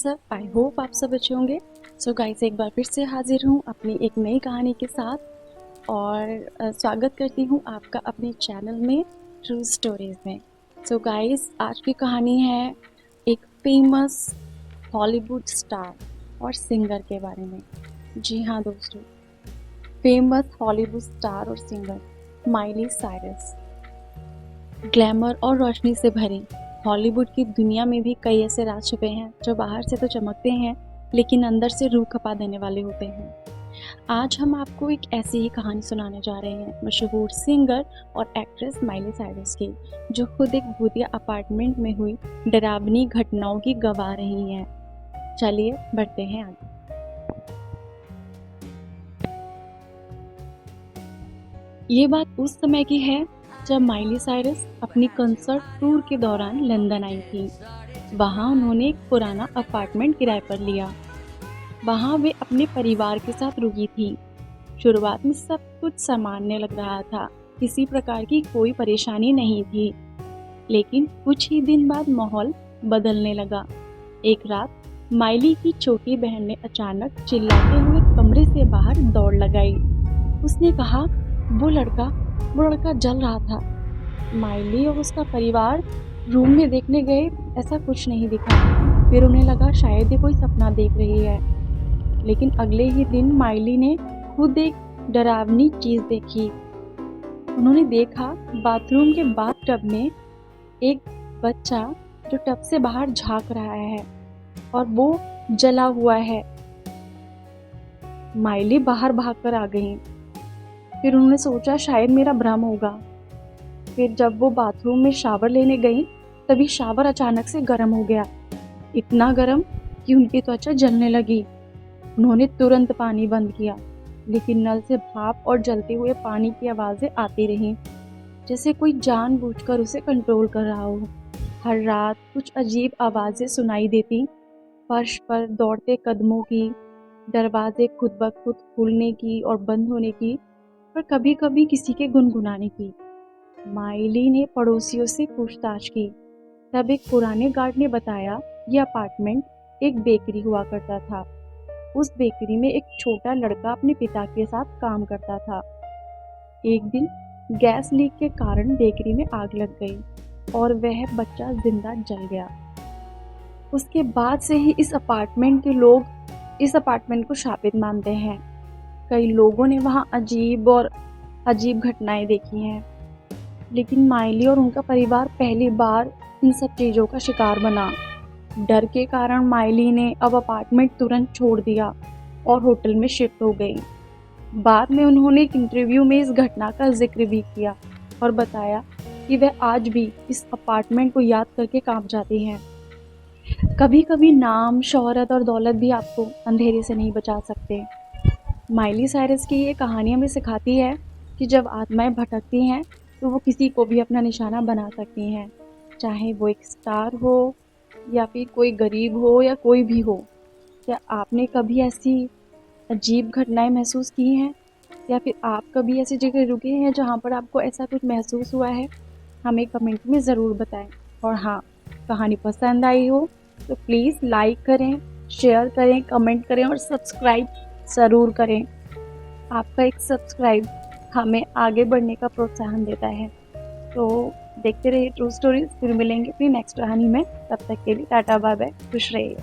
सब? I hope आप सब अच्छे होंगे। सो गाइस, एक बार फिर से हाजिर हूँ अपनी एक नई कहानी के साथ और स्वागत करती हूँ आपका अपने चैनल में ट्रू स्टोरीज में। सो गाइस, आज की कहानी है एक फेमस हॉलीवुड स्टार और सिंगर के बारे में। जी हाँ दोस्तों, फेमस हॉलीवुड स्टार और सिंगर माइली साइरस। ग्लैमर और रोशनी से भरी हॉलीवुड की दुनिया में भी कई ऐसे राज छुपे हैं जो बाहर से तो चमकते हैं लेकिन अंदर से रूह खपा देने वाले होते हैं। आज हम आपको एक ऐसी ही कहानी सुनाने जा रहे हैं मशहूर सिंगर और एक्ट्रेस माइली साइरस की, जो खुद एक भूतिया अपार्टमेंट में हुई डरावनी घटनाओं की गवाह रही हैं। चलिए बढ़ते हैं आगे। ये बात उस समय की है जब माइली साइरस अपनी कंसर्ट टूर के दौरान लंदन आई थी। वहाँ उन्होंने एक पुराना अपार्टमेंट किराए पर लिया। वहाँ वे अपने परिवार के साथ रुकी थी। शुरुआत में सब कुछ सामान्य लग रहा था, किसी प्रकार की कोई परेशानी नहीं थी। लेकिन कुछ ही दिन बाद माहौल बदलने लगा। एक रात माइली की छोटी बहन ने अचानक चिल्लाते हुए कमरे से बाहर दौड़ लगाई। उसने कहा, वो लड़का जल रहा था। माइली और उसका परिवार रूम में देखने गए, ऐसा कुछ नहीं दिखा। फिर उन्हें लगा शायद ये कोई सपना देख रही है। लेकिन अगले ही दिन माइली ने खुद एक डरावनी चीज देखी। उन्होंने देखा बाथरूम के बाथटब में एक बच्चा जो टब से बाहर झांक रहा है और वो जला हुआ है। माइली बाहर भागकर आ गई। फिर उन्होंने सोचा शायद मेरा भ्रम होगा। फिर जब वो बाथरूम में शावर लेने गई तभी शावर अचानक से गर्म हो गया, इतना गर्म कि उनकी त्वचा जलने लगी। उन्होंने तुरंत पानी बंद किया, लेकिन नल से भाप और जलते हुए पानी की आवाज़ें आती रहीं, जैसे कोई जानबूझकर उसे कंट्रोल कर रहा हो। हर रात कुछ अजीब आवाज़ें सुनाई देती, फर्श पर दौड़ते कदमों की, दरवाजे खुद ब खुद खुलने की और बंद होने की, पर कभी कभी किसी के गुनगुनाने की। माइली ने पड़ोसियों से पूछताछ की। तब एक पुराने गार्ड ने बताया यह अपार्टमेंट एक बेकरी हुआ करता था। उस बेकरी में एक छोटा लड़का अपने पिता के साथ काम करता था। एक दिन गैस लीक के कारण बेकरी में आग लग गई और वह बच्चा जिंदा जल गया। उसके बाद से ही इस अपार्टमेंट के लोग इस अपार्टमेंट को शापित मानते हैं। कई लोगों ने वहाँ अजीब घटनाएं देखी हैं, लेकिन माइली और उनका परिवार पहली बार इन सब चीज़ों का शिकार बना। डर के कारण माइली ने अब अपार्टमेंट तुरंत छोड़ दिया और होटल में शिफ्ट हो गई। बाद में उन्होंने एक इंटरव्यू में इस घटना का जिक्र भी किया और बताया कि वह आज भी इस अपार्टमेंट को याद करके कांप जाती हैं। कभी कभी नाम, शोहरत और दौलत भी आपको अंधेरे से नहीं बचा सकते। माइली साइरस की ये कहानी हमें सिखाती है कि जब आत्माएं भटकती हैं तो वो किसी को भी अपना निशाना बना सकती हैं, चाहे वो एक स्टार हो या फिर कोई गरीब हो या कोई भी हो। क्या आपने कभी ऐसी अजीब घटनाएं महसूस की हैं, या फिर आप कभी ऐसी जगह रुके हैं जहां पर आपको ऐसा कुछ महसूस हुआ है? हमें कमेंट में ज़रूर बताएं। और हाँ, कहानी पसंद आई हो तो प्लीज़ लाइक करें, शेयर करें, कमेंट करें और सब्सक्राइब ज़रूर करें। आपका एक सब्सक्राइब हमें आगे बढ़ने का प्रोत्साहन देता है। तो देखते रहिए ट्रू स्टोरीज। फिर मिलेंगे अपनी नेक्स्ट कहानी में। तब तक के लिए टाटा बाय बाय, खुश रहिए।